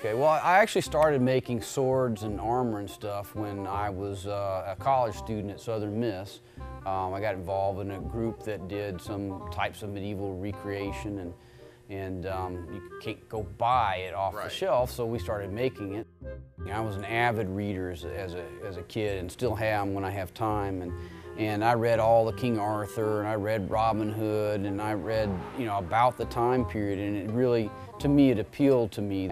Okay, well, I actually started making swords and armor and stuff when I was a college student at Southern Miss. I got involved in a group that did some types of medieval recreation, and you can't go buy it off the shelf, so we started making it. I was an avid reader as a kid, and still am when I have time. And I read all the King Arthur, and I read Robin Hood, and I read, about the time period, and it really, to me, it appealed to me.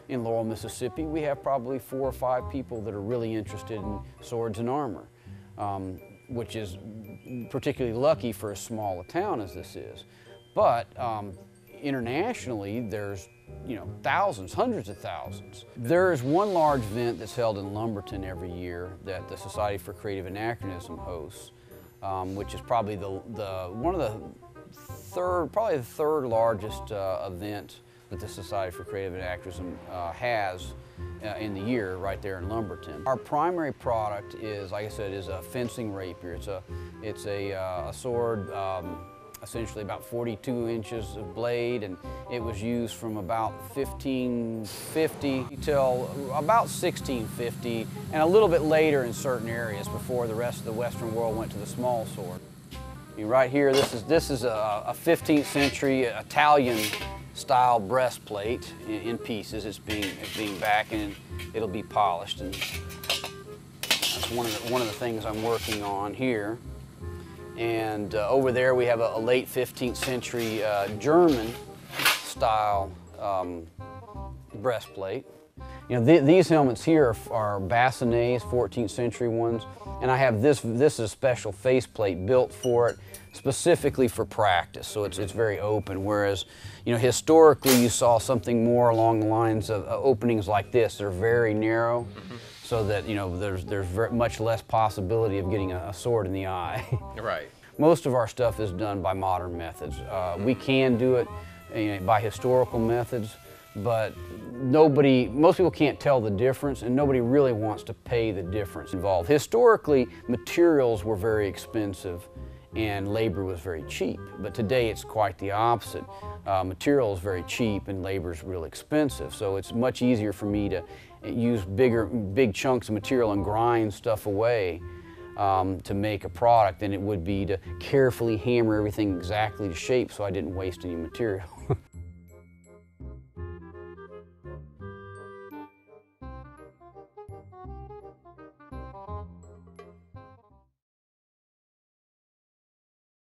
In Laurel, Mississippi, we have probably 4 or 5 people that are really interested in swords and armor, which is particularly lucky for as small a town as this is. But internationally, there's thousands, hundreds of thousands. There's one large event that's held in Lumberton every year that the Society for Creative Anachronism hosts, which is probably probably the third largest event that the Society for Creative Anachronism has in the year right there in Lumberton. Our primary product is, like I said, is a fencing rapier. It's a sword, essentially about 42 inches of blade, and it was used from about 1550 till about 1650, and a little bit later in certain areas before the rest of the Western world went to the small sword. Right here, this is a 15th century Italian style breastplate in pieces. It's being back, and it'll be polished, and that's one of the things I'm working on here. And over there we have a late 15th century German style breastplate. These helmets here are bassinets, 14th century ones, and I have this is a special faceplate built for it, specifically for practice, so it's very open, whereas historically you saw something more along the lines of openings like this. They're very narrow, so that there's much less possibility of getting a sword in the eye. Right. Most of our stuff is done by modern methods. We can do it by historical methods, but most people can't tell the difference, and nobody really wants to pay the difference involved. Historically, materials were very expensive and labor was very cheap, but today it's quite the opposite. Material is very cheap and labor is real expensive, so it's much easier for me to use big chunks of material and grind stuff away to make a product than it would be to carefully hammer everything exactly to shape so I didn't waste any material.